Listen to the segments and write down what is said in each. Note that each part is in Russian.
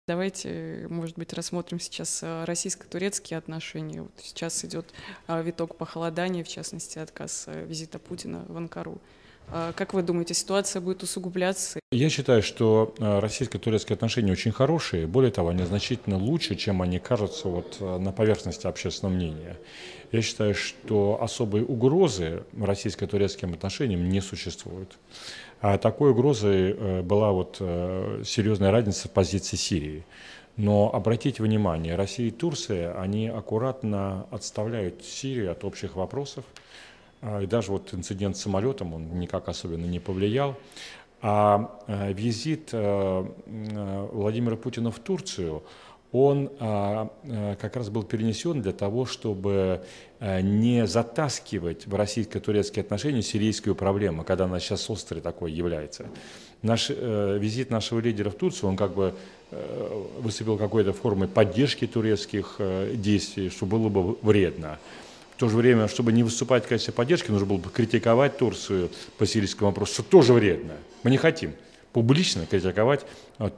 Давайте, может быть, рассмотрим сейчас российско-турецкие отношения. Вот сейчас идет виток похолодания, в частности, отказ визита Путина в Анкару. Как вы думаете, ситуация будет усугубляться? Я считаю, что российско-турецкие отношения очень хорошие. Более того, они значительно лучше, чем они кажутся на поверхности общественного мнения. Я считаю, что особой угрозы российско-турецким отношениям не существует. А такой угрозой была серьезная разница в позиции Сирии. Но обратите внимание, Россия и Турция, они аккуратно отставляют Сирию от общих вопросов. И даже инцидент с самолетом, он никак особенно не повлиял. А визит Владимира Путина в Турцию, он как раз был перенесен для того, чтобы не затаскивать в российско-турецкие отношения сирийскую проблему, когда она сейчас острой такой является. Визит нашего лидера в Турцию, он выступил какой-то формой поддержки турецких действий, что было бы вредно. В то же время, чтобы не выступать в качестве поддержки, нужно было бы критиковать Турцию по сирийскому вопросу, что тоже вредно. Мы не хотим публично критиковать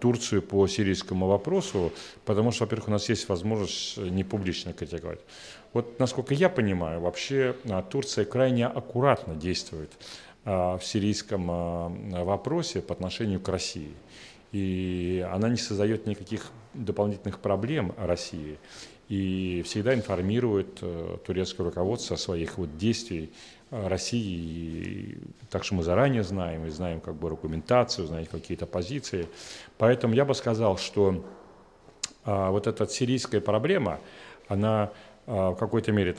Турцию по сирийскому вопросу, потому что, во-первых, у нас есть возможность не публично критиковать. Насколько я понимаю, вообще Турция крайне аккуратно действует в сирийском вопросе по отношению к России. И она не создает никаких дополнительных проблем России. И всегда информирует турецкое руководство о своих действиях России. Так что мы заранее знаем, и знаем аргументацию, знаем какие-то позиции. Поэтому я бы сказал, что эта сирийская проблема, она в какой-то мере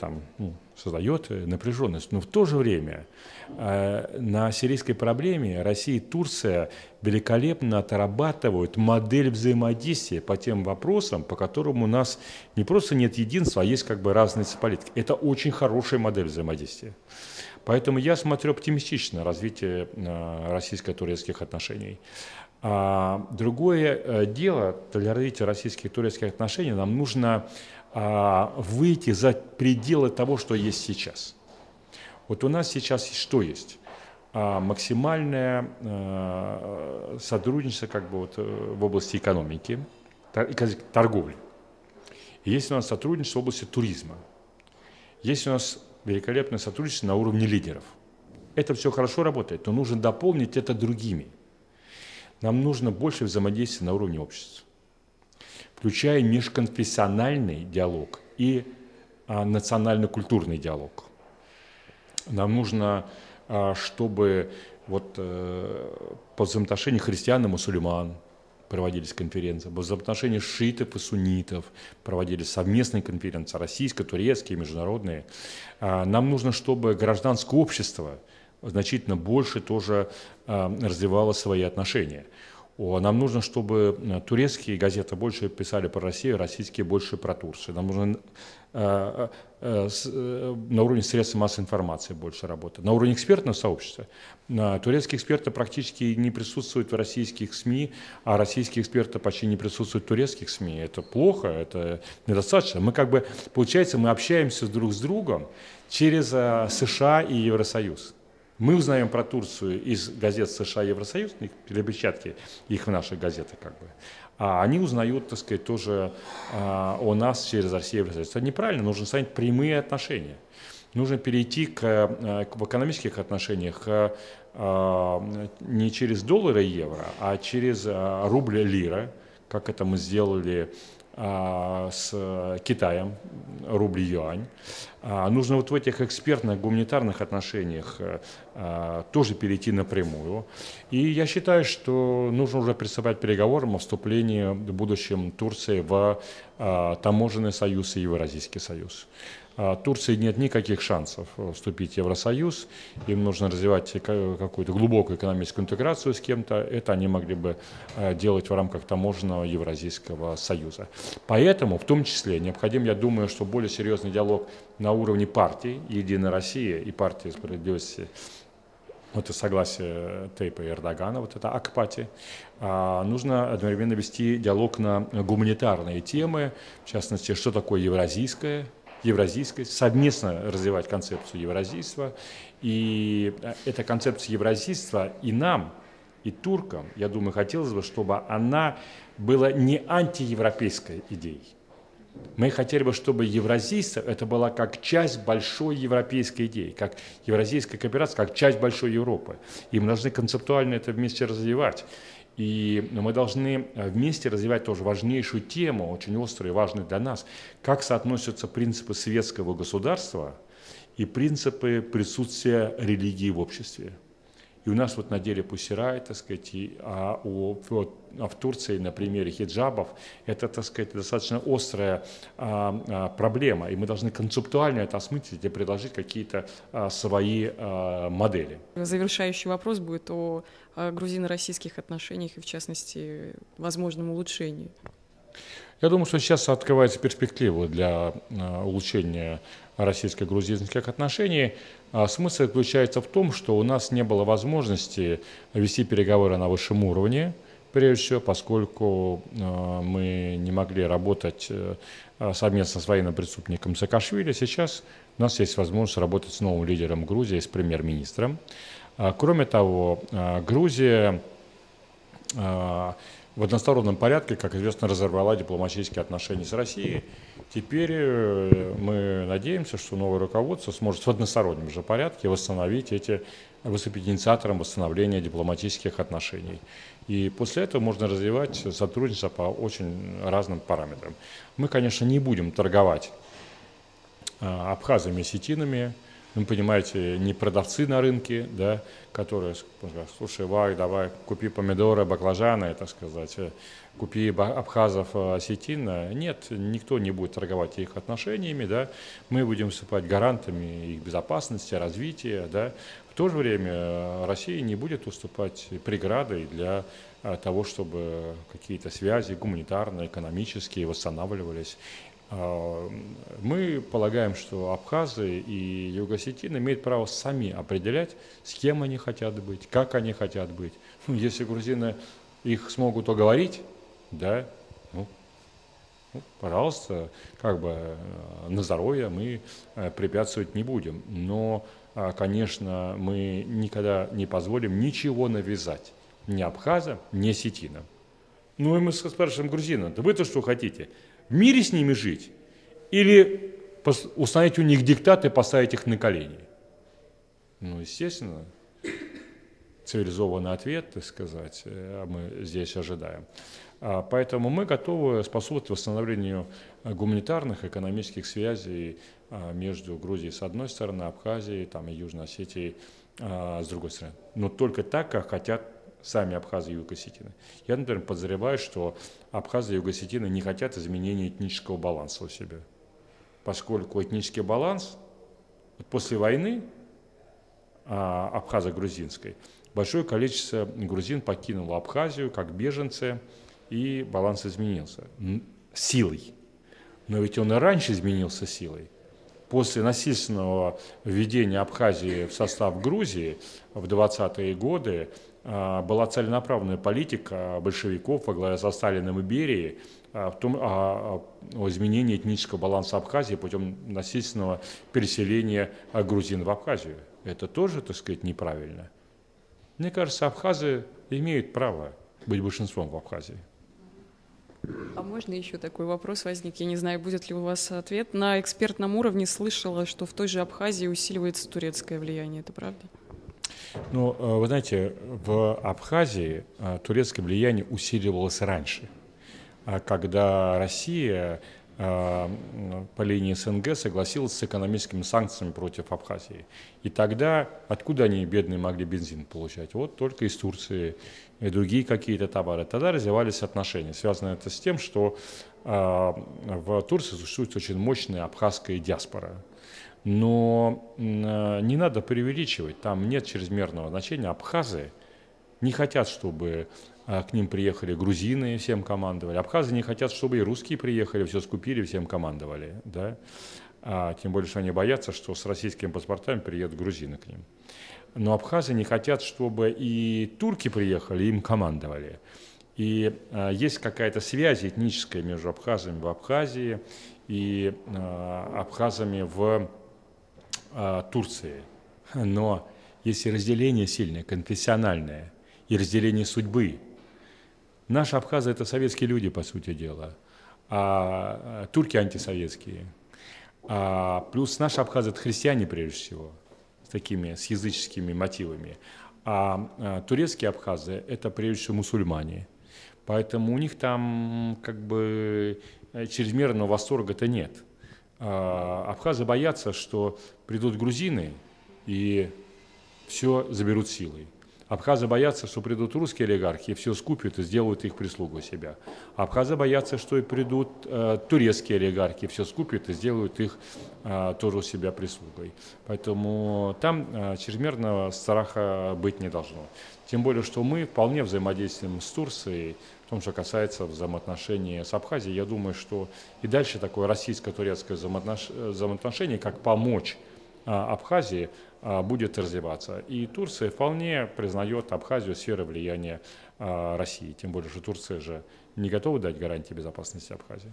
создает напряженность. Но в то же время на сирийской проблеме Россия и Турция великолепно отрабатывают модель взаимодействия по тем вопросам, по которым у нас не просто нет единства, а есть разность политики. Это очень хорошая модель взаимодействия. Поэтому я смотрю оптимистично на развитие российско-турецких отношений. Другое дело, для развития российских и турецких отношений нам нужно выйти за пределы того, что есть сейчас. У нас сейчас что есть? Максимальное сотрудничество в области экономики, торговли. Есть у нас сотрудничество в области туризма. Есть у нас великолепное сотрудничество на уровне лидеров. Это все хорошо работает, но нужно дополнить это другими. Нам нужно больше взаимодействия на уровне общества, включая межконфессиональный диалог и национально-культурный диалог. Нам нужно, чтобы по взаимоотношению христиан и мусульман проводились конференции, по взаимоотношению шиитов и суннитов проводились совместные конференции, российско-турецкие, международные. Нам нужно, чтобы гражданское общество значительно больше тоже развивало свои отношения. Нам нужно, чтобы турецкие газеты больше писали про Россию, российские больше про Турцию. Нам нужно на уровне средств массовой информации больше работать. На уровне экспертного сообщества турецкие эксперты практически не присутствуют в российских СМИ, а российские эксперты почти не присутствуют в турецких СМИ. Это плохо, это недостаточно. Мы получается, мы общаемся друг с другом через США и Евросоюз. Мы узнаем про Турцию из газет США и Евросоюз, перепечатки их в наших газетах а они узнают, тоже о нас через Россию и Евросоюз. Это неправильно, нужно ставить прямые отношения. Нужно перейти в экономических отношениях не через доллары и евро, а через рубль и лира, как это мы сделали с Китаем, рубль и юань. Нужно в этих экспертных, гуманитарных отношениях тоже перейти напрямую. И я считаю, что нужно уже приступать к переговорам о вступлении в будущем Турции в таможенный союз и Евразийский союз. Турции нет никаких шансов вступить в Евросоюз, им нужно развивать какую-то глубокую экономическую интеграцию с кем-то, это они могли бы делать в рамках таможенного Евразийского союза. Поэтому, в том числе, необходим, я думаю, что более серьезный диалог на уровне партий «Единая Россия» и партии «Справедливости», это согласие Тейпа и Эрдогана, это АК-партия. Нужно одновременно вести диалог на гуманитарные темы, в частности, что такое евразийское, совместно развивать концепцию евразийства. И эта концепция евразийства и нам, и туркам, я думаю, хотелось бы, чтобы она была не антиевропейской идеей. Мы хотели бы, чтобы евразийство это была как часть большой европейской идеи, как евразийская кооперация, как часть большой Европы. И мы должны концептуально это вместе развивать. И мы должны вместе развивать тоже важнейшую тему, очень острую и важную для нас, как соотносятся принципы светского государства и принципы присутствия религии в обществе. И у нас вот на деле Пусирай, так сказать, в Турции на примере хиджабов, это, так сказать, достаточно острая проблема, и мы должны концептуально это осмыслить и предложить какие-то свои модели. Завершающий вопрос будет о грузино-российских отношениях и, в частности, возможном улучшении. Я думаю, что сейчас открываются перспективы для улучшения российско-грузинских отношений. Смысл заключается в том, что у нас не было возможности вести переговоры на высшем уровне, прежде всего, поскольку мы не могли работать совместно с военным преступником Саакашвили. Сейчас у нас есть возможность работать с новым лидером Грузии, с премьер-министром. Кроме того, Грузия в одностороннем порядке, как известно, разорвала дипломатические отношения с Россией. Теперь мы надеемся, что новое руководство сможет в одностороннем же порядке выступить инициатором восстановления дипломатических отношений. И после этого можно развивать сотрудничество по очень разным параметрам. Мы, конечно, не будем торговать абхазами и осетинами. Вы понимаете, не продавцы на рынке, да, которые, слушай, Вай, давай, купи помидоры, баклажаны, так сказать, купи абхазов, осетин. Нет, никто не будет торговать их отношениями, да. Мы будем выступать гарантами их безопасности, развития, да. В то же время Россия не будет выступать преградой для того, чтобы какие-то связи гуманитарные, экономические восстанавливались. Мы полагаем, что абхазы и юго-осетины имеют право сами определять, с кем они хотят быть, как они хотят быть. Если грузины их смогут уговорить, да, пожалуйста, как бы на здоровье мы препятствовать не будем. Но, конечно, мы никогда не позволим ничего навязать ни абхазам, ни осетинам. Ну и мы спрашиваем грузинам, да вы-то что хотите? В мире с ними жить или установить у них диктат и поставить их на колени? Ну, естественно, цивилизованный ответ, так сказать, мы здесь ожидаем. Поэтому мы готовы способствовать восстановлению гуманитарных, экономических связей между Грузией с одной стороны, Абхазией там, и Южной Осетией с другой стороны. Но только так, как хотят сами абхазы и юго-осетины. Я, например, подозреваю, что абхазы и юго-осетины не хотят изменения этнического баланса у себя. Поскольку этнический баланс после войны абхазо-грузинской, большое количество грузин покинуло Абхазию как беженцы, и баланс изменился силой. Но ведь он и раньше изменился силой. После насильственного введения Абхазии в состав Грузии в 20-е годы была целенаправленная политика большевиков во главе со Сталиным и Берией о изменении этнического баланса Абхазии путем насильственного переселения грузин в Абхазию. Это тоже, так сказать, неправильно. Мне кажется, абхазы имеют право быть большинством в Абхазии. А можно еще такой вопрос возник? Я не знаю, будет ли у вас ответ. На экспертном уровне слышала, что в той же Абхазии усиливается турецкое влияние. Это правда? Ну, вы знаете, в Абхазии турецкое влияние усиливалось раньше, когда Россия по линии СНГ согласилась с экономическими санкциями против Абхазии. И тогда откуда они, бедные, могли бензин получать? Вот только из Турции и другие какие-то товары. Тогда развивались отношения. Связано это с тем, что в Турции существует очень мощная абхазская диаспора. Но не надо преувеличивать, там нет чрезмерного значения. Абхазы не хотят, чтобы к ним приехали грузины и всем командовали. Абхазы не хотят, чтобы и русские приехали, все скупили, всем командовали. Да? Тем более, что они боятся, что с российскими паспортами приедут грузины к ним. Но абхазы не хотят, чтобы и турки приехали, им командовали. И есть какая-то связь этническая между абхазами в Абхазии и абхазами в Турции. Но есть разделение сильное, конфессиональное. и разделение судьбы. Наши абхазы – это советские люди, по сути дела, а турки антисоветские. Плюс наши абхазы – это христиане, прежде всего, с языческими мотивами. А турецкие абхазы – это, прежде всего, мусульмане. Поэтому у них там как бы чрезмерного восторга-то нет. Абхазы боятся, что придут грузины и все заберут силой. Абхазы боятся, что придут русские олигархи и все скупят и сделают их прислугу себя. Абхазы боятся, что и придут турецкие олигархи, все скупят и сделают их тоже у себя прислугой. Поэтому там чрезмерного страха быть не должно. Тем более, что мы вполне взаимодействуем с Турцией в том, что касается взаимоотношений с Абхазией. Я думаю, что и дальше такое российско-турецкое взаимоотношение, как помочь Абхазии, будет развиваться. И Турция вполне признает Абхазию сферой влияния России. Тем более, что Турция же не готова дать гарантии безопасности Абхазии.